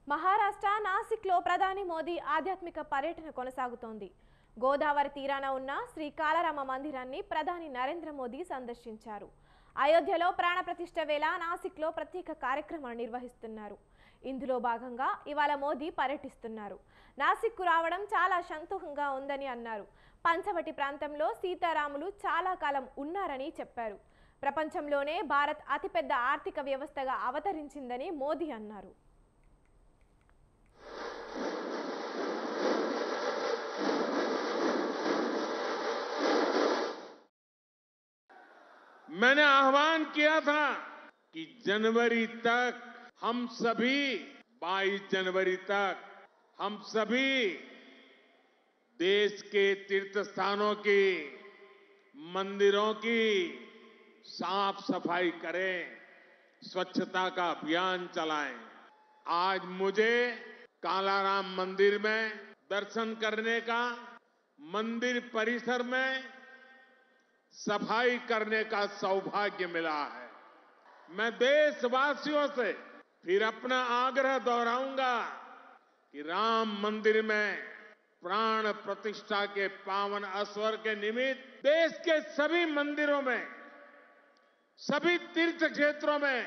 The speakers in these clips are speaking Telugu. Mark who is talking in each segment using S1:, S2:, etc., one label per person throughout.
S1: మహారాష్ట్ర నాసిక్లో ప్రధాని మోదీ ఆధ్యాత్మిక పర్యటన కొనసాగుతోంది. గోదావరి తీరాన ఉన్న శ్రీ కాలరామ మందిరాన్ని ప్రధాని నరేంద్ర మోదీ సందర్శించారు. అయోధ్యలో ప్రాణప్రతిష్ఠ వేళ నాసిక్లో ప్రత్యేక కార్యక్రమాలు నిర్వహిస్తున్నారు. ఇందులో భాగంగా ఇవాళ మోదీ పర్యటిస్తున్నారు. నాసిక్కు రావడం చాలా సంతోషంగా ఉందని అన్నారు. పంచవటి ప్రాంతంలో సీతారాములు చాలా కాలం ఉన్నారని చెప్పారు. ప్రపంచంలోనే భారత్ అతిపెద్ద ఆర్థిక వ్యవస్థగా అవతరించిందని మోదీ అన్నారు.
S2: मैंने आह्वान किया था कि जनवरी तक हम सभी 22 जनवरी तक हम सभी देश के तीर्थ स्थानों की मंदिरों की साफ सफाई करें, स्वच्छता का अभियान चलाएं। आज मुझे कालाराम मंदिर में दर्शन करने का, मंदिर परिसर में सफाई करने का सौभाग्य मिला है। मैं देशवासियों से फिर अपना आग्रह दोहराऊंगा कि राम मंदिर में प्राण प्रतिष्ठा के पावन अवसर के निमित्त देश के सभी मंदिरों में, सभी तीर्थ क्षेत्रों में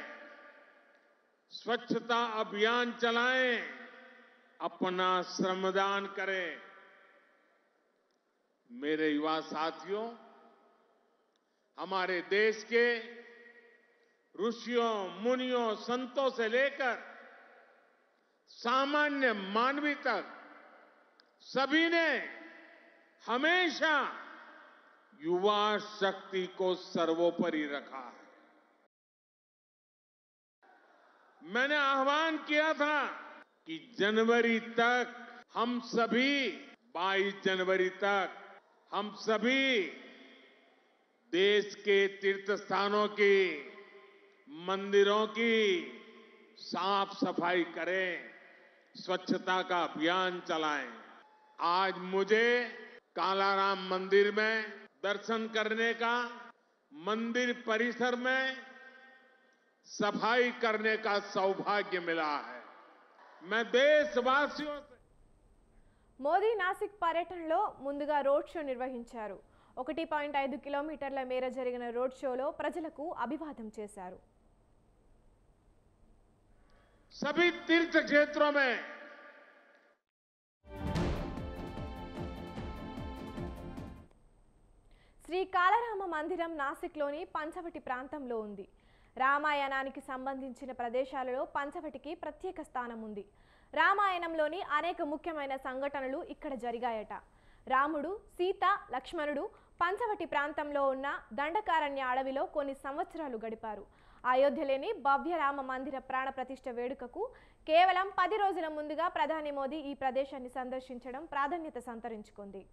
S2: स्वच्छता अभियान चलाएं, अपना श्रमदान करें। मेरे युवा साथियों, हमारे देश के ऋषियों, मुनियों, संतों से लेकर सामान्य मानवी तक सभी ने हमेशा युवा शक्ति को सर्वोपरि रखा है। मैंने आह्वान किया था कि जनवरी तक हम सभी 22 जनवरी तक हम सभी देश के तीर्थ स्थानों की मंदिरों की साफ सफाई करें, स्वच्छता का अभियान चलाएं। आज मुझे कालाराम मंदिर में दर्शन करने का, मंदिर परिसर में सफाई करने का सौभाग्य मिला है। मैं देशवासियों से
S1: మోదీ నాసిక్ పర్యటనలో ముందుగా రోడ్ షో నిర్వహించారు. 1.5 కిలోమీటర్ల మేర జరిగిన రోడ్ షోలో ప్రజలకు అభివాదం చేశారు.
S2: सभी तीर्थ क्षेत्रों में
S1: శ్రీ కాలరామ మందిరం నాసిక్లోని పంచవటి ప్రాంతంలో ఉంది. రామాయణానికి సంబంధించిన ప్రదేశాలలో పంచవటికి ప్రత్యేక స్థానం ఉంది. రామాయణంలోని అనేక ముఖ్యమైన సంఘటనలు ఇక్కడ జరిగాయట. రాముడు, సీత, లక్ష్మణుడు పంచవటి ప్రాంతంలో ఉన్న దండకారణ్య అడవిలో కొన్ని సంవత్సరాలు గడిపారు. అయోధ్యలోని భవ్య రామ మందిర ప్రాణ ప్రతిష్ఠ వేడుకకు కేవలం 10 రోజుల ముందుగా ప్రధాని మోదీ ఈ ప్రదేశాన్ని సందర్శించడం ప్రాధాన్యత సంతరించుకుంది.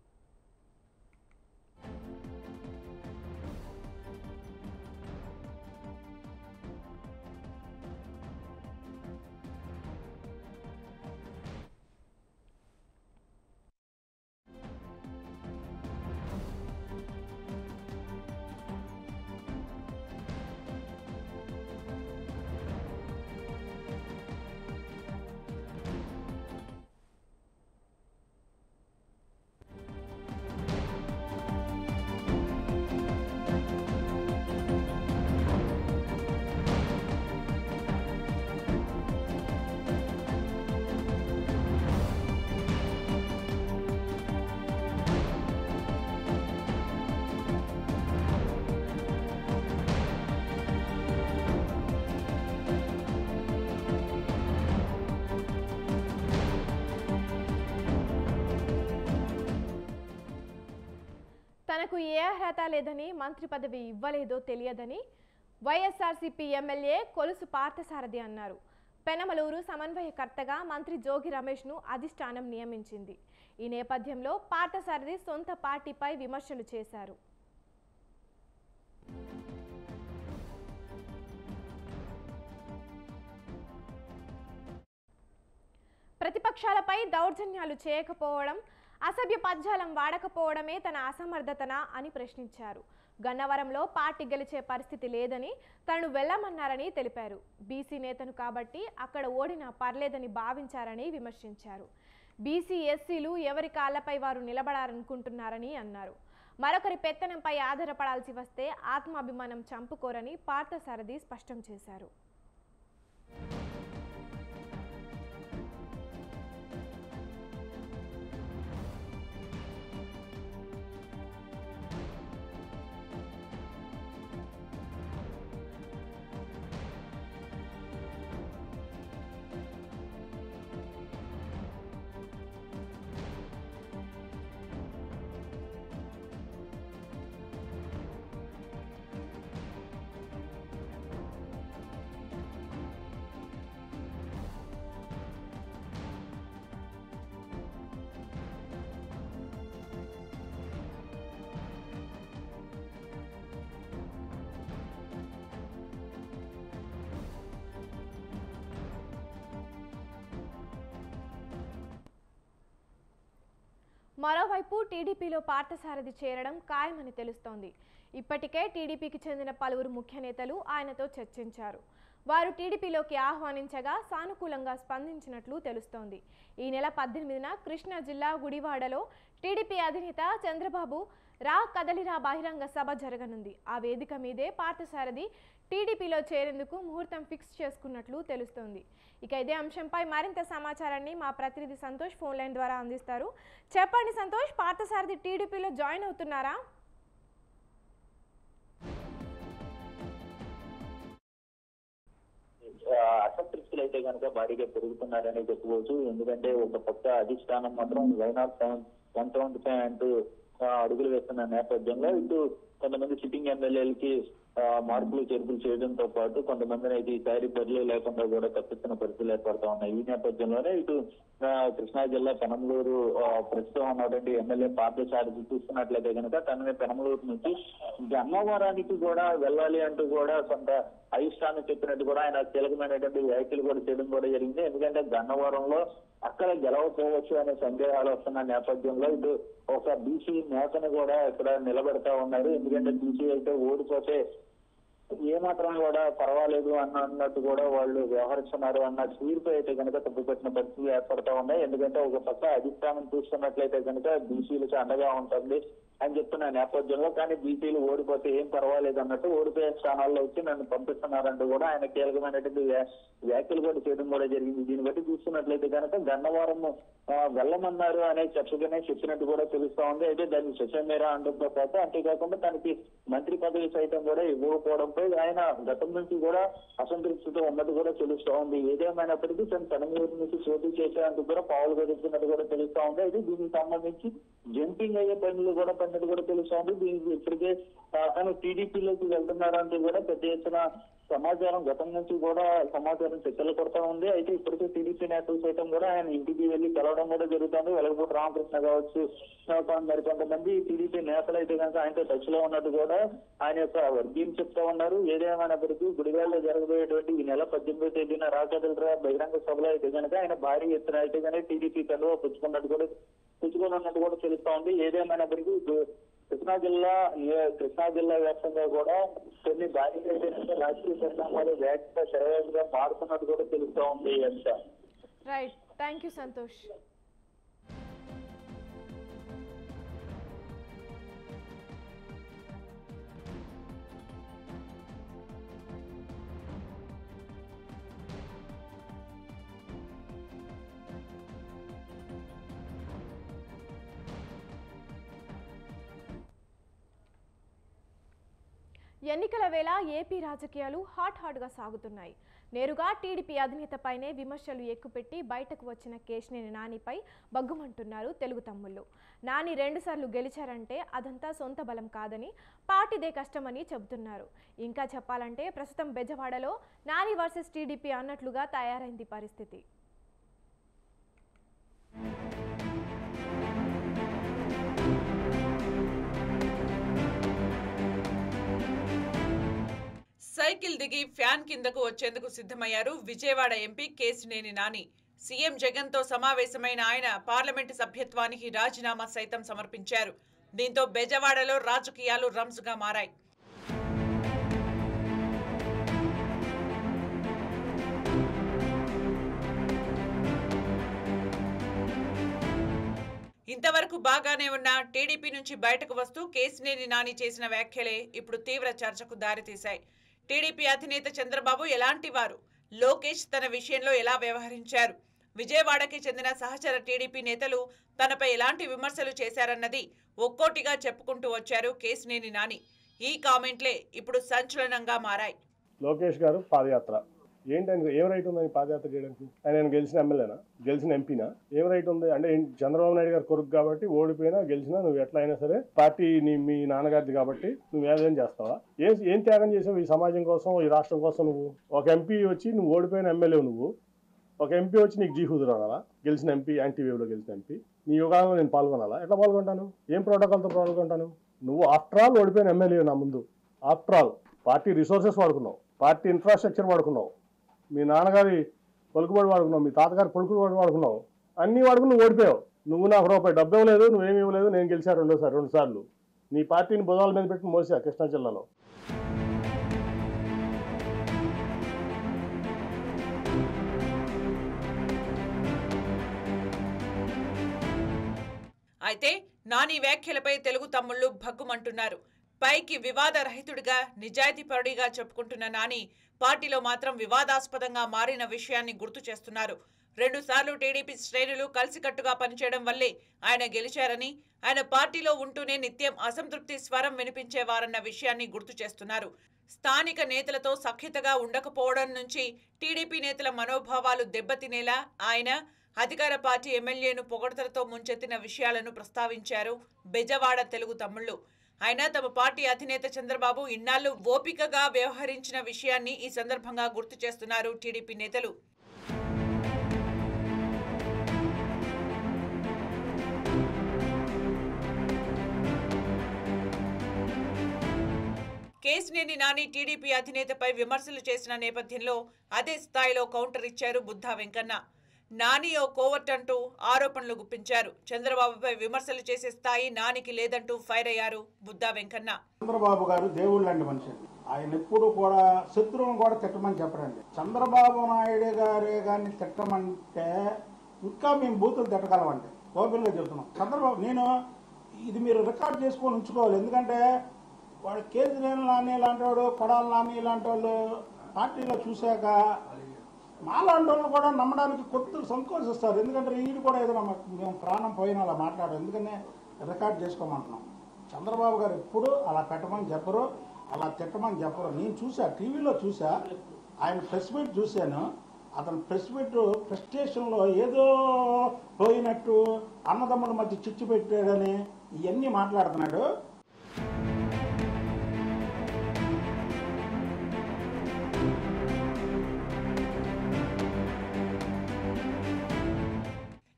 S1: తనకు ఏ అర్హత లేదని, మంత్రి పదవి ఇవ్వలేదో తెలియదని వైఎస్ఆర్సీపీ ఎమ్మెల్యే కొలుసు పార్థసారథి అన్నారు. పెనమలూరు సమన్వయకర్తగా మంత్రి జోగి రమేష్ను అధిష్టానం నియమించింది. ఈ నేపథ్యంలో పార్థసారథి సొంత పార్టీపై విమర్శలు చేశారు. ప్రతిపక్షాలపై దౌర్జన్యాలు చేయకపోవడం, అసభ్య పద్యాలం వాడకపోవడమే తన అసమర్థతన అని ప్రశ్నించారు. గన్నవరంలో పార్టీ గెలిచే పరిస్థితి లేదని తనను వెళ్లమన్నారని తెలిపారు. బీసీ నేతను కాబట్టి అక్కడ ఓడినా పర్లేదని భావించారని విమర్శించారు. బీసీ ఎస్సీలు ఎవరి కాళ్లపై వారు నిలబడాలనుకుంటున్నారని అన్నారు. మరొకరి పెత్తనంపై ఆధారపడాల్సి వస్తే ఆత్మాభిమానం చంపుకోరని పార్థసారథి స్పష్టం చేశారు. మరోవైపు టీడీపీలో పార్థసారథి చేరడం ఖాయమని తెలుస్తోంది. ఇప్పటికే టీడీపీకి చెందిన పలువురు ముఖ్య నేతలు ఆయనతో చర్చించారు. వారు టీడీపీలోకి ఆహ్వానించగా సానుకూలంగా స్పందించినట్లు తెలుస్తోంది. ఈ నెల 18న కృష్ణా జిల్లా గుడివాడలో టీడీపీ అధినేత చంద్రబాబు రా కదలిరా బహిరంగ సభ జరగనుంది. ఆ వేదిక మీదే పార్థసారథి టీడీపీలో చేరేందుకు ముహూర్తం ఫిక్స్ చేసుకున్నట్లు తెలుస్తోంది. ఇక ఇదే అంశంపై మరింత సమాచారాన్ని మా ప్రతినిధి సంతోష్ ఫోన్ లైన్ ద్వారా అందిస్తారు. చెప్పండి సంతోష్, పార్థసారథి టీడీపీలో జాయిన్ అవుతున్నారా?
S3: అసంతృప్తులు అయితే కనుక భారీగా పెరుగుతున్నారని చెప్పుకోవచ్చు. ఎందుకంటే ఒక కొత్త అధిష్టానం మాత్రం 175 అంటూ అడుగులు వేస్తున్న నేపథ్యంలో ఇటు కొంతమంది సిట్టింగ్ ఎమ్మెల్యేలకి మార్పులు చేర్పులు చేయడంతో పాటు కొంతమందిని అయితే ఈసారి బదిలీ లేకుండా కూడా తప్పిస్తున్న పరిస్థితులు ఏర్పడతా ఉన్నాయి. ఈ నేపథ్యంలోనే ఇటు కృష్ణా జిల్లా పెనమలూరు ప్రస్తుతం ఉన్నటువంటి ఎమ్మెల్యే పార్థసారథి చూస్తున్నట్లయితే కనుక తనని పెనమలూరు నుంచి గన్నవరానికి కూడా వెళ్ళాలి అంటూ కూడా కొంత అధిష్టానం చెప్పినట్టు కూడా ఆయన కీలకమైనటువంటి వ్యాఖ్యలు కూడా చేయడం కూడా జరిగింది. ఎందుకంటే గన్నవరంలో అక్కడ గెలవకపోవచ్చు అనే సందేహాలు వస్తున్న నేపథ్యంలో ఇటు ఒక బీసీ నేతను కూడా ఇక్కడ నిలబెడతా ఉన్నారు. ఎందుకంటే బీసీ అయితే ఓడిపోతే ఏమాత్రం కూడా పర్వాలేదు అన్నట్టు కూడా వాళ్ళు వ్యవహరిస్తున్నారు అన్న తీర్పు అయితే కనుక తప్పుపట్టిన పరిస్థితులు ఏర్పడతా ఉన్నాయి. ఎందుకంటే ఒక పక్క అధిష్టానం చూస్తున్నట్లయితే కనుక బీసీలకు అండగా ఉంటుంది అని చెప్తున్న నేపథ్యంలో కానీ బీసీలు ఓడిపోతే ఏం పర్వాలేదు అన్నట్టు ఓడిపోయే స్థానాల్లో వచ్చి నన్ను పంపిస్తున్నారంటూ కూడా ఆయన కీలకమైనటువంటి వ్యాఖ్యలు కూడా చేయడం కూడా జరిగింది. దీన్ని బట్టి చూస్తున్నట్లయితే కనుక గన్నవరం వెళ్ళమన్నారు అనే చర్చగానే చెప్పినట్టు కూడా తెలుస్తా ఉంది. అయితే దాన్ని శశమేరా అనడంతో పాటు అంతేకాకుండా తనకి మంత్రి పదవి సైతం కూడా ఇవ్వకపోవడంపై ఆయన గతం నుంచి కూడా అసంతృప్తితో ఉన్నట్టు కూడా తెలుస్తా ఉంది. ఏదేమైనప్పటికీ తను పెనమలూరు నుంచి పోటీ చేసేందుకు కూడా పావులు గడుపుతున్నట్టు కూడా తెలుస్తా ఉంది. అయితే దీనికి సంబంధించి జంపింగ్ అయ్యే పనులు కూడా పడినట్టు కూడా తెలుస్తా ఉంది. దీనికి ఇప్పటికే తను టీడీపీలోకి వెళ్తున్నారంటూ కూడా పెద్ద ఎత్తున సమాచారం గతం నుంచి కూడా సమాచారం చర్చలు కొడతా ఉంది. అయితే ఇప్పటికే టీడీపీ నేతలు సైతం కూడా ఆయన ఇంటికి వెళ్లి కలవడం కూడా జరుగుతుంది. వెలగపూడి రామకృష్ణ కావచ్చు, మరి కొంతమంది టీడీపీ నేతలు అయితే కనుక ఆయనతో టచ్ లో ఉన్నట్టు కూడా ఆయన యొక్క వర్గీయం చెప్తా ఉన్నారు. ఏదేమైనప్పటికీ గుడివాడలో జరగబోయేటువంటి ఈ నెల 18వ తేదీన రాకదలరా బహిరంగ సభలో అయితే కనుక ఆయన భారీ ఎత్తున అయితే కనుక టీడీపీ కలువ పుచ్చుకున్నట్టు కూడా తెలుస్తా ఉంది. ఏదేమైనప్పటికీ కృష్ణా జిల్లా వ్యాప్తంగా కూడా కొన్ని భారీగా రాజకీయ పరిణామాలు వేగంగా శరవేగంగా మారుతున్నట్టు కూడా తెలుస్తా ఉంది. అంతా
S1: రైట్, థ్యాంక్ యూ సంతోష్. ఎన్నికల వేళ ఏపీ రాజకీయాలు హాట్గా సాగుతున్నాయి. నేరుగా టీడీపీ అధినేతపైనే విమర్శలు ఎక్కుపెట్టి బయటకు వచ్చిన కేశినేని నానిపై బగ్గుమంటున్నారు తెలుగు తమ్ముళ్ళు. నాని 2 సార్లు గెలిచారంటే అదంతా సొంత బలం కాదని, పార్టీదే కష్టమని చెబుతున్నారు. ఇంకా చెప్పాలంటే ప్రస్తుతం బెజవాడలో నాని వర్సెస్ టీడీపీ అన్నట్లుగా తయారైంది పరిస్థితి.
S4: సైకిల్ దిగి ఫ్యాన్ కిందకు వచ్చేందుకు సిద్ధమయ్యారు విజయవాడ ఎంపీ కేశినేని నాని. సీఎం జగన్ తో సమావేశమైన ఆయన పార్లమెంటు సభ్యత్వానికి రాజీనామా సైతం సమర్పించారు. దీంతో బెజవాడలో రాజకీయాలు రంజుగా మారాయి. ఇంతవరకు బాగానే ఉన్న టీడీపీ నుంచి బయటకు వస్తూ కేశినేని నాని చేసిన వ్యాఖ్యలే ఇప్పుడు తీవ్ర చర్చకు దారితీశాయి. టీడీపీ అధినేత చంద్రబాబు ఎలాంటి వారు, లోకేష్ తన విషయంలో ఎలా వ్యవహరించారు, విజయవాడకి చెందిన సహచర టీడీపీ నేతలు తనపై ఎలాంటి విమర్శలు చేశారన్నది ఒక్కోటిగా చెప్పుకుంటూ వచ్చారు కేశినేని నాని. ఈ కామెంట్లే ఇప్పుడు సంచలనంగా మారాయి.
S5: లోకేష్ గారు పాదయాత్ర ఏంటని ఏం రైట్ ఉందని పాదయాత్ర చేయడానికి? ఆయన గెలిచిన ఎమ్మెల్యేనా, గెలిచిన ఎంపీనా? ఏం రైట్ ఉంది అంటే చంద్రబాబు నాయుడు గారు కొడుకు కాబట్టి ఓడిపోయినా గెలిచినా నువ్వు ఎట్లా అయినా సరే పార్టీ మీ నాన్నగారిది కాబట్టి నువ్వు ఏదేం చేస్తావా? ఏం త్యాగం చేసావు ఈ సమాజం కోసం, ఈ రాష్ట్రం కోసం? నువ్వు ఒక ఎంపీ వచ్చి నువ్వు ఓడిపోయిన ఎమ్మెల్యే, నువ్వు ఒక ఎంపీ వచ్చి నీకు జీహుదురు అనాలా? గెలిచిన ఎంపీ, యాంటీవేవ్లో గెలిచిన ఎంపీ నీ యుగాల్లో నేను పాల్గొనాలా? ఎట్లా పాల్గొంటాను? ఏం ప్రోటోకాల్తో పాల్గొంటాను? నువ్వు ఆఫ్టర్ ఆల్ ఓడిపోయిన ఎమ్మెల్యే నా ముందు. ఆఫ్టర్ ఆల్ పార్టీ రిసోర్సెస్ వాడుకున్నావు, పార్టీ ఇన్ఫ్రాస్ట్రక్చర్ వాడుకున్నావు, మీ నాన్నగారి పలుకుబడి వాడుకున్నావు, మీ తాతగారి పలుకుబడి వాడుకున్నావు, అన్నీ వాడుకుని నువ్వు ఓడిపోయావు. నువ్వు నాకు రూపాయి డబ్బు ఇవ్వలేదు, నువ్వేమి ఇవ్వలేదు, నేను గెలిచాను రెండు సార్లు. నీ పార్టీని భుజాల మీద పెట్టి మోసా కృష్ణా జిల్లాలో.
S4: అయితే నాని వ్యాఖ్యలపై తెలుగు తమ్ముళ్లు భగ్గుమంటున్నారు. పైకి వివాదరహితుడిగా, నిజాయితీపరుడిగా చెప్పుకుంటున్న నాని పార్టీలో మాత్రం వివాదాస్పదంగా మారిన విషయాన్ని గుర్తు చేస్తున్నారు. 2 సార్లు టీడీపీ శ్రేణులు కలిసికట్టుగా పనిచేయడం వల్లే ఆయన గెలిచారని, ఆయన పార్టీలో ఉంటూనే నిత్యం అసంతృప్తి స్వరం వినిపించేవారన్న విషయాన్ని గుర్తు చేస్తున్నారు. స్థానిక నేతలతో సఖ్యతగా ఉండకపోవడం నుంచి టీడీపీ నేతల మనోభావాలు దెబ్బతినేలా ఆయన అధికార పార్టీ ఎమ్మెల్యేను పొగడ్తలతో ముంచెత్తిన విషయాలను ప్రస్తావించారు బెజవాడ తెలుగు తమ్ముళ్లు. అయినా తమ పార్టీ అధినేత చంద్రబాబు ఇన్నాళ్లు ఓపికగా వ్యవహరించిన విషయాన్ని ఈ సందర్భంగా గుర్తు చేస్తున్నారు టీడీపీ నేతలు. కేశినేని నాని టీడీపీ అధినేతపై విమర్శలు చేసిన నేపథ్యంలో అదే స్థాయిలో కౌంటర్ ఇచ్చారు బుద్ధా వెంకన్న. నాని ఓ కోవర్ట్ అంటూ ఆరోపణలు గుప్పించారు. చంద్రబాబుపై విమర్శలు చేసే స్థాయి నానికి లేదంటూ ఫైర్ అయ్యారు బుద్ధా వెంకన్న.
S6: చంద్రబాబు గారు దేవుళ్ళు లాంటి మనిషి, ఆయన ఎప్పుడు కూడా శత్రువును కూడా తిట్టమని చెప్పరండి. చంద్రబాబు నాయుడు గారిని తిట్టమంటే ఇంకా మేము బూతులు తిట్టగలమండి, ఓపెన్గా చెబుతున్నాం. చంద్రబాబు ఇది మీరు రికార్డ్ చేసుకొని ఉంచుకోవాలి. ఎందుకంటే వాడు కేసీఆర్ నాని లాంటి వాడు, కొడాల నాని లాంటి వాళ్ళు పార్టీలో చూశాక మాలాంటి వాళ్ళు కూడా నమ్మడానికి కొత్తలు సంకోచిస్తారు. ఎందుకంటే వీడు కూడా ఏదైనా మేము ప్రాణం పోయినా అలా మాట్లాడారు, ఎందుకనే రికార్డ్ చేసుకోమంటున్నాం. చంద్రబాబు గారు ఎప్పుడు అలా పెట్టమని చెప్పరు, అలా తిట్టమని చెప్పరు. నేను చూసా, టీవీలో చూసా, ఆయన ప్రెస్ మీట్ చూశాను. అతను ప్రెస్ మీట్ ప్రెస్టేషన్లో ఏదో పోయినట్టు అన్నదమ్ముల మధ్య చిచ్చు పెట్టాడని ఇవన్నీ మాట్లాడుతున్నాడు.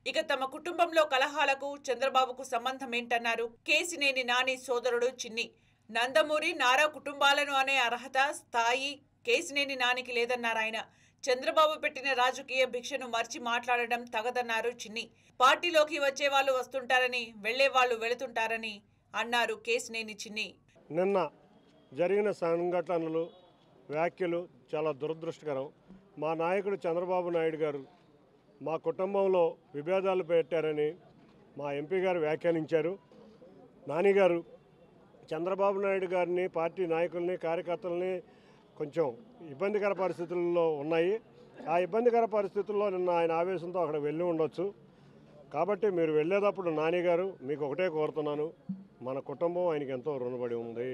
S4: ఇక తమ కుటుంబంలో కలహాలకు చంద్రబాబుకు సంబంధం ఏంటన్నారు కేశినేని నాని సోదరుడు చిన్ని. నందమూరి, నారా కుటుంబాలను అనే అర్హత, స్థాయి కేశినేని నానికి లేదన్నారు ఆయన. చంద్రబాబు పెట్టిన రాజకీయ భిక్షను మర్చి మాట్లాడడం తగదన్నారు చిన్ని. పార్టీలోకి వచ్చే వాళ్ళు వస్తుంటారని, వెళ్లే వాళ్ళు వెళుతుంటారని అన్నారు కేశినేని చిన్ని.
S5: నిన్న జరిగిన సంఘటనలు, వ్యాఖ్యలు చాలా దురదృష్టకరం. మా నాయకుడు చంద్రబాబు నాయుడు గారు మా కుటుంబంలో విభేదాలు పెట్టారని మా ఎంపీ గారు వ్యాఖ్యానించారు. నానిగారు చంద్రబాబు నాయుడు గారిని, పార్టీ నాయకుల్ని, కార్యకర్తలని కొంచెం ఇబ్బందికర పరిస్థితుల్లో ఉన్నాయి. ఆ ఇబ్బందికర పరిస్థితుల్లో నిన్న ఆయన ఆవేశంతో అక్కడ వెళ్ళి ఉండొచ్చు. కాబట్టి మీరు వెళ్ళేటప్పుడు నానిగారు మీకు ఒకటే కోరుతున్నాను, మన కుటుంబం ఆయనకి ఎంతో రుణపడి ఉంది.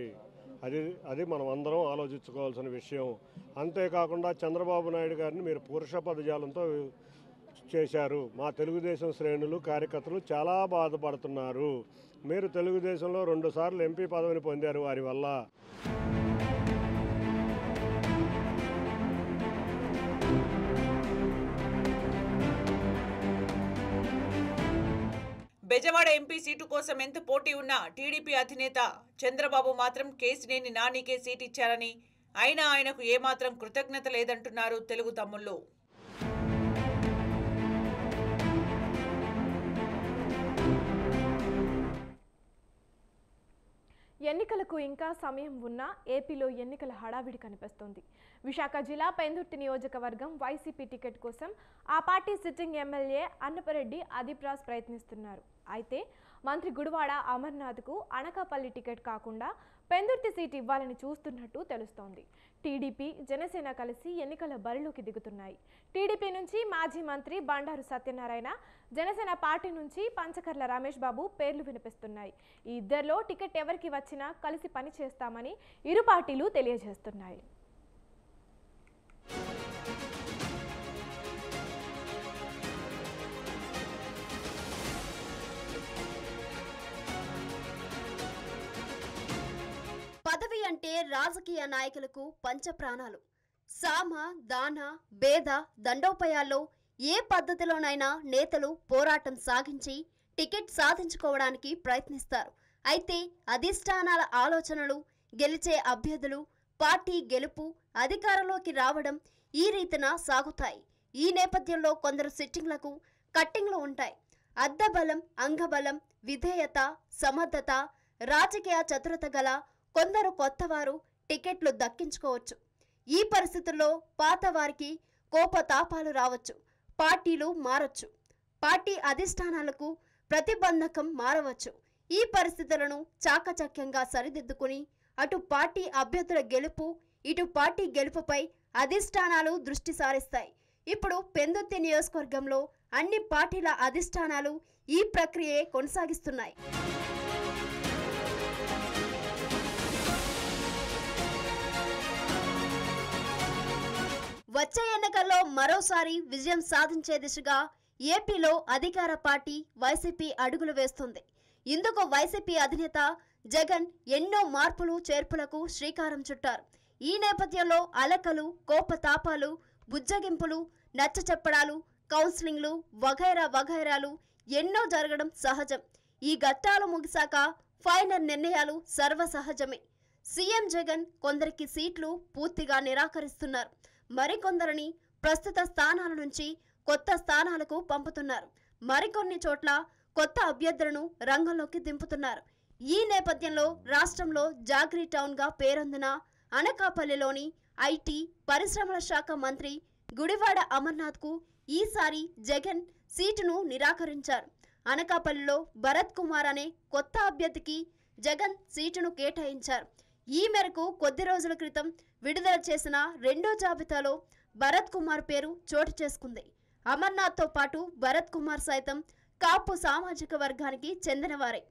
S5: అది మనం అందరం ఆలోచించుకోవాల్సిన విషయం. అంతేకాకుండా చంద్రబాబు నాయుడు గారిని మీరు పురుష పదజాలంతో చేశారు. మా తెలుగుదేశం శ్రేణులు, కార్యకర్తలు చాలా బాధపడుతున్నారు. మీరు తెలుగుదేశంలో 2 సార్లు ఎంపీ పదవిని పొందారు వారి వల్ల.
S4: బెజవాడ ఎంపీ సీటు కోసం ఎంత పోటీ ఉన్నా టీడీపీ అధినేత చంద్రబాబు మాత్రం కేశినేని నానికే సీటు ఇచ్చారని, అయినా ఆయనకు ఏమాత్రం కృతజ్ఞత లేదంటున్నారు తెలుగు తమ్ముళ్లు.
S1: ఎన్నికలకు ఇంకా సమయం ఉన్నా ఏపీలో ఎన్నికల హడావిడి కనిపిస్తోంది. విశాఖ జిల్లా పెందుర్తి నియోజకవర్గం వైసీపీ టికెట్ కోసం ఆ party sitting MLA Annapareddy Adipraj ప్రయత్నిస్తున్నారు. అయితే మంత్రి గుడివాడ అమర్నాథ్కు అనకాపల్లి టికెట్ కాకుండా పెందుర్తి సీటు ఇవ్వాలని చూస్తున్నట్టు తెలుస్తోంది. టీడీపీ జనసేన కలిసి ఎన్నికల బరిలోకి దిగుతున్నాయి. టీడీపీ నుంచి మాజీ మంత్రి బండారు సత్యనారాయణ, జనసేన పార్టీ నుంచి పంచకర్ల రమేష్ బాబు పేర్లు వినిపిస్తున్నాయి. ఈ ఇద్దరిలో టికెట్ ఎవరికి వచ్చినా కలిసి పని చేస్తామని ఇరు పార్టీలు తెలియజేస్తున్నాయి.
S7: పదవి అంటే రాజకీయ నాయకులకు పంచప్రాణాలు. సామ, దాన, భేద, దండోపాయాల్లో ఏ పద్ధతిలోనైనా నేతలు పోరాటం సాగించి టికెట్ సాధించుకోవడానికి ప్రయత్నిస్తారు. అయితే అధిష్టానాల ఆలోచనలు, గెలిచే అభ్యర్థులు, పార్టీ గెలుపు, అధికారంలోకి రావడం ఈ రీతిన సాగుతాయి. ఈ నేపథ్యంలో కొందరు సిట్టింగ్లకు కట్టింగ్లు ఉంటాయి. అద్దబలం, అంగబలం, విధేయత, సమర్థత, రాజకీయ చతురత గల కొందరు కొత్తవారు టికెట్లు దక్కించుకోవచ్చు. ఈ పరిస్థితుల్లో పాతవారికి కోపతాపాలు రావచ్చు, పార్టీలు మారచ్చు, పార్టీ అధిష్టానాలకు ప్రతిబంధకం మారవచ్చు. ఈ పరిస్థితులను చాకచక్యంగా సరిదిద్దుకుని అటు పార్టీ అభ్యర్థుల గెలుపు, ఇటు పార్టీ గెలుపుపై అధిష్టానాలు దృష్టి సారిస్తాయి. ఇప్పుడు పెందుర్తి నియోజకవర్గంలో అన్ని పార్టీల అధిష్టానాలు ఈ ప్రక్రియే కొనసాగిస్తున్నాయి. వచ్చే ఎన్నికల్లో మరోసారి విజయం సాధించే దిశగా ఏపీలో అధికార పార్టీ వైసీపీ అడుగులు వేస్తుంది. ఇందుకు వైసీపీ అధినేత జగన్ ఎన్నో మార్పులు చేర్పులకు శ్రీకారం చుట్టారు. ఈ నేపథ్యంలో అలకలు, కోపతాపాలు, బుజ్జగింపులు, నచ్చచెప్పడాలు, కౌన్సిలింగ్లు వగైరాలు ఎన్నో జరగడం సహజం. ఈ ఘట్టాలు ముగిశాక ఫైనల్ నిర్ణయాలు సర్వసహజమే. సీఎం జగన్ కొందరికి సీట్లు పూర్తిగా నిరాకరిస్తున్నారు. మరికొందరిని ప్రస్తుత స్థానాల నుంచి కొత్త స్థానాలకు పంపుతున్నారు. మరికొన్ని చోట్ల కొత్త అభ్యర్థులను రంగంలోకి దింపుతున్నారు. ఈ నేపథ్యంలో రాష్ట్రంలో జాగ్రీ టౌన్గా పేరొందిన అనకాపల్లిలోని ఐటీ, పరిశ్రమల శాఖ మంత్రి గుడివాడ అమర్నాథ్కు ఈసారి జగన్ సీటును నిరాకరించారు. అనకాపల్లిలో భరత్ కుమార్ అనే కొత్త అభ్యర్థికి జగన్ సీటును కేటాయించారు. ఈ మేరకు కొద్ది రోజుల క్రితం విడుదల చేసిన రెండో జాబితాలో భరత్ కుమార్ పేరు చోటు చేసుకుంది. అమర్నాథ్తో పాటు భరత్ కుమార్ సైతం కాపు సామాజిక వర్గానికి చెందినవారే.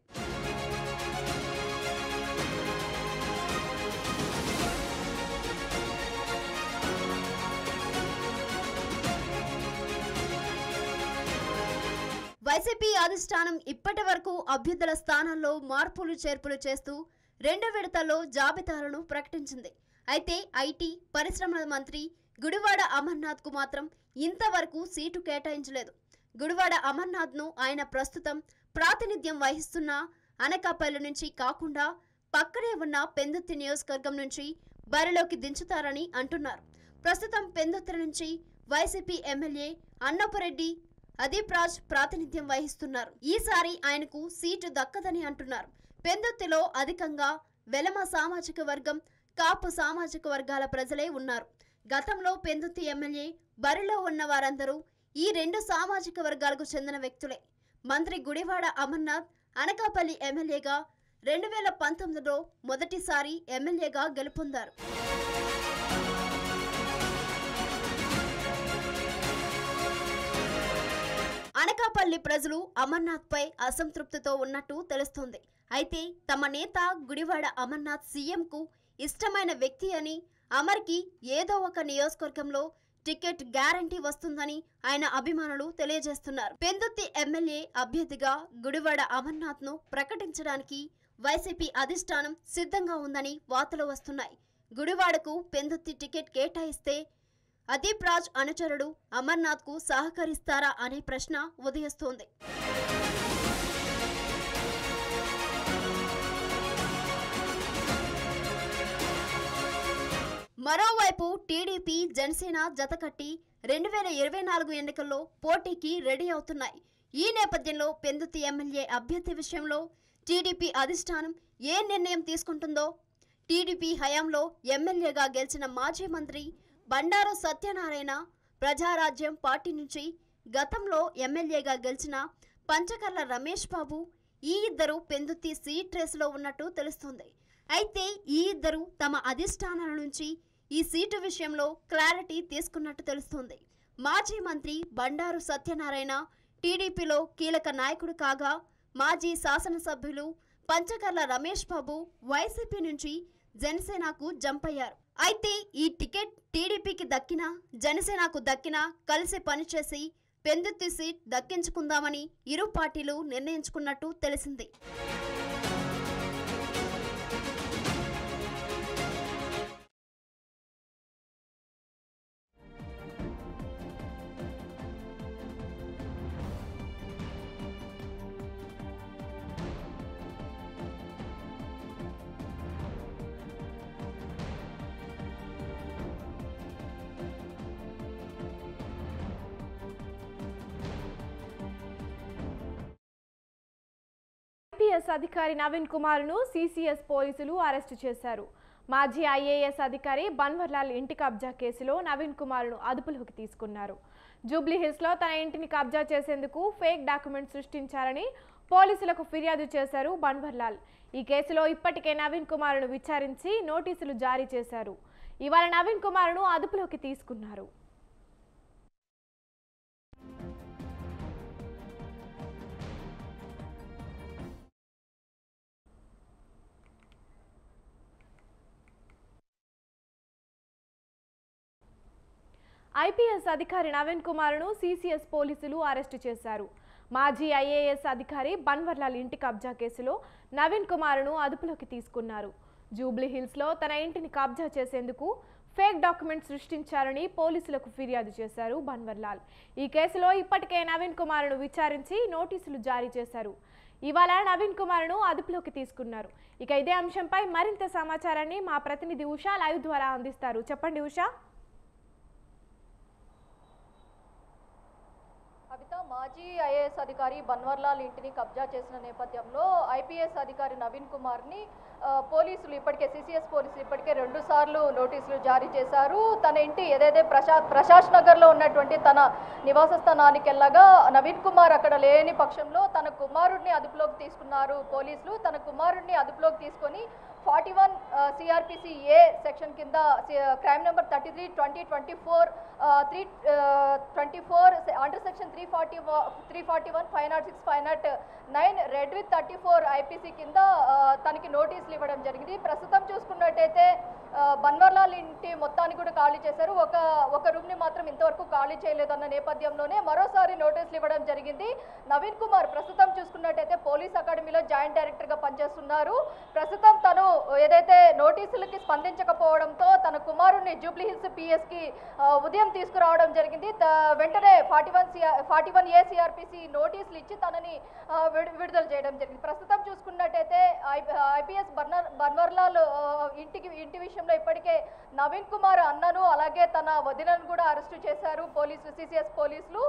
S7: వైసీపీ అధిష్టానం ఇప్పటి వరకు అభ్యర్థుల స్థానాల్లో మార్పులు చేర్పులు చేస్తూ 2 విడతల్లో జాబితాలను ప్రకటించింది. అయితే ఐటీ, పరిశ్రమల మంత్రి గుడివాడ అమర్నాథ్కు మాత్రం ఇంతవరకు సీటు కేటాయించలేదు. గుడివాడ అమర్నాథ్ను ఆయన ప్రస్తుతం ప్రాతినిధ్యం వహిస్తున్న అనకాపల్లి నుంచి కాకుండా పక్కనే ఉన్న పెందుర్తి నియోజకవర్గం నుంచి బరిలోకి దించుతారని అంటున్నారు. ప్రస్తుతం పెందుర్తి నుంచి వైసీపీ ఎమ్మెల్యే అన్నపరెడ్డి అదిప్రాజ్ ప్రాతినిధ్యం వహిస్తున్నారు. ఈసారి ఆయనకు సీటు దక్కదని అంటున్నారు. పెందుర్తిలో అధికంగా వెలమ సామాజిక వర్గం, కాపు సామాజిక వర్గాల ప్రజలే ఉన్నారు. గతంలో పెందుర్తి ఎమ్మెల్యే బరిలో ఉన్న వారందరూ ఈ 2 సామాజిక వర్గాలకు చెందిన వ్యక్తులే. మంత్రి గుడివాడ అమర్నాథ్ అనకాపల్లి ఎమ్మెల్యేగా 2019లో మొదటిసారి ఎమ్మెల్యేగా గెలుపొందారు. అనకాపల్లి ప్రజలు అమర్నాథ్ పై అసంతృప్తితో ఉన్నట్టు తెలుస్తోంది. అయితే తమ నేత గుడివాడ అమర్నాథ్ సీఎంకు ఇష్టమైన వ్యక్తి అని, అమర్కి ఏదో ఒక నియోజకవర్గంలో టికెట్ గ్యారంటీ వస్తుందని ఆయన అభిమానులు తెలియజేస్తున్నారు. పెందుర్తి ఎమ్మెల్యే అభ్యర్థిగా గుడివాడ అమర్నాథ్ను ప్రకటించడానికి వైసీపీ అధిష్టానం సిద్ధంగా ఉందని వార్తలు వస్తున్నాయి. గుడివాడకు పెందుర్తి టికెట్ కేటాయిస్తే అదిప్రాజ్ అనుచరుడు అమర్నాథ్కు సహకరిస్తారా అనే ప్రశ్న ఉదయిస్తోంది. మరోవైపు టీడీపీ, జనసేన జతకట్టి 2024 ఎన్నికల్లో పోటీకి రెడీ అవుతున్నాయి. ఈ నేపథ్యంలో పెందుర్తి ఎమ్మెల్యే అభ్యర్థి విషయంలో టీడీపీ అధిష్టానం ఏ నిర్ణయం తీసుకుంటుందో? టీడీపీ హయాంలో ఎమ్మెల్యేగా గెలిచిన మాజీ మంత్రి బండారు సత్యనారాయణ ప్రజారాజ్యం పార్టీ నుంచి గతంలో ఎమ్మెల్యేగా గెలిచిన పంచకర్ల రమేష్ బాబు ఈ ఇద్దరు పెందుర్తి సీట్ రేసులో ఉన్నట్టు తెలుస్తోంది. అయితే ఈ ఇద్దరు తమ అధిష్టానాల నుంచి ఈ సీటు విషయంలో క్లారిటీ తీసుకున్నట్టు తెలుస్తోంది. మాజీ మంత్రి బండారు సత్యనారాయణ టీడీపీలో కీలక నాయకుడు కాగా, మాజీ శాసనసభ్యులు పంచకర్ల రమేష్ బాబు వైసీపీ నుంచి జనసేనకు జంప్ అయ్యారు. అయితే ఈ టికెట్ టీడీపీకి దక్కినా జనసేనకు దక్కినా కలిసి పనిచేసి పెందుర్తి సీట్ దక్కించుకుందామని ఇరు పార్టీలు నిర్ణయించుకున్నట్టు తెలిసింది.
S1: ఐపీఎస్ అధికారి నవీన్ కుమార్ను సీసీఎస్ పోలీసులు అరెస్టు చేశారు. మాజీ ఐఏఎస్ అధికారి బన్వర్లాల్ ఇంటి కబ్జా కేసులో నవీన్ కుమార్ను అదుపులోకి తీసుకున్నారు. జూబ్లీహిల్స్లో తన ఇంటిని కబ్జా చేసేందుకు ఫేక్ డాక్యుమెంట్ సృష్టించారని పోలీసులకు ఫిర్యాదు చేశారు బన్వర్లాల్. ఈ కేసులో ఇప్పటికే నవీన్ కుమార్ను విచారించి నోటీసులు జారీ చేశారు. ఇవాళ నవీన్ కుమార్ను అదుపులోకి తీసుకున్నారు. ఐపీఎస్ అధికారి నవీన్ కుమార్ను సీసీఎస్ పోలీసులు అరెస్టు చేశారు. మాజీ ఐఏఎస్ అధికారి బన్వర్లాల్ ఇంటి కబ్జా కేసులో నవీన్ కుమార్ను అదుపులోకి తీసుకున్నారు. జూబ్లీహిల్స్లో తన ఇంటిని కబ్జా చేసేందుకు ఫేక్ డాక్యుమెంట్ సృష్టించారని పోలీసులకు ఫిర్యాదు చేశారు బన్వర్లాల్. ఈ కేసులో ఇప్పటికే నవీన్ కుమార్ను విచారించి నోటీసులు జారీ చేశారు. ఇవాళ నవీన్ కుమార్ను అదుపులోకి తీసుకున్నారు. ఇక ఇదే అంశంపై మరింత సమాచారాన్ని మా ప్రతినిధి ఉషా లైవ్ ద్వారా అందిస్తారు. చెప్పండి ఉషా.
S8: మాజీ ఐఏఎస్ అధికారి బన్వర్లాల్ ఇంటిని కబ్జా చేసిన నేపథ్యంలో ఐపీఎస్ అధికారి నవీన్ కుమార్ని పోలీసులు ఇప్పటికే సీసీఎస్ పోలీసులు ఇప్పటికే 2 సార్లు నోటీసులు జారీ చేశారు. తన ఇంటి ఏదైతే ప్రకాష్ నగర్లో ఉన్నటువంటి తన నివాస స్థానానికి వెళ్ళగా నవీన్ కుమార్ అక్కడ లేని పక్షంలో తన కుమారుడిని అదుపులోకి తీసుకున్నారు పోలీసులు. తన కుమారుడిని అదుపులోకి తీసుకొని 41 CRPC A సెక్షన్ కింద crime number 33/2024 324 under section 341 506 509 red with 34 IPC కింద తనకి నోటీసులు ఇవ్వడం జరిగింది. ప్రస్తుతం చూసుకున్నట్టయితే బన్వర్లాల్ ఇంటి మొత్తాన్ని కూడా ఖాళీ చేశారు. ఒక రూమ్ని మాత్రం ఇంతవరకు ఖాళీ చేయలేదన్న నేపథ్యంలోనే మరోసారి నోటీసులు ఇవ్వడం జరిగింది. నవీన్ కుమార్ ప్రస్తుతం చూసుకున్నట్టయితే పోలీస్ అకాడమీలో జాయింట్ డైరెక్టర్గా పనిచేస్తున్నారు. ప్రస్తుతం తను ఏదైతే నోటీసులకి స్పందించకపోవడంతో తన కుమారుడిని జూబ్లీహిల్స్ పిఎస్కి ఉదయం తీసుకురావడం జరిగింది. వెంటనే 41A CRPC నోటీసులు ఇచ్చి తనని విడుదల చేయడం జరిగింది. ప్రస్తుతం చూసుకున్నట్టయితే ఐపీఎస్ బన్వర్లాల్ ఇంటి విషయంలో ఇప్పటికే నవీన్ కుమార్ అన్నను అలాగే తన వదినను కూడా అరెస్టు చేశారు సీసీఎస్ పోలీసులు.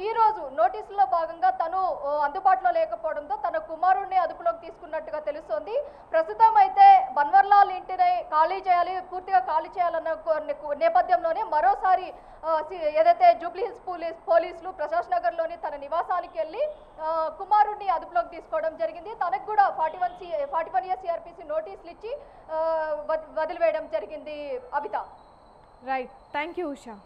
S8: ఈ రోజు నోటీసుల్లో భాగంగా తను అందుబాటులో లేకపోవడంతో తన కుమారుడిని అదుపులోకి తీసుకున్నట్టుగా తెలుస్తోంది. ప్రస్తుతం అయితే బన్వర్లాల్ ఇంటిని ఖాళీ చేయాలి, పూర్తిగా ఖాళీ చేయాలన్న నేపథ్యంలోనే మరోసారి ఏదైతే జూబ్లీహిల్స్ పోలీసులు ప్రకాష్ నగర్లోని తన నివాసానికి వెళ్ళి కుమారుడిని అదుపులోకి తీసుకోవడం జరిగింది. తనకు కూడా 41A CRPC నోటీసులు ఇచ్చి వదిలివేయడం జరిగింది. Abitha.
S1: Right, thank you Usha.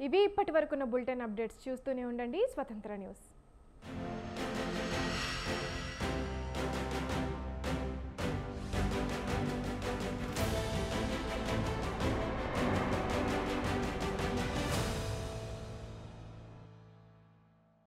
S1: ఇవి ఇప్పటి వరకున్న బులెటిన్ అప్డేట్స్. చూస్తూనే ఉండండి స్వతంత్ర న్యూస్.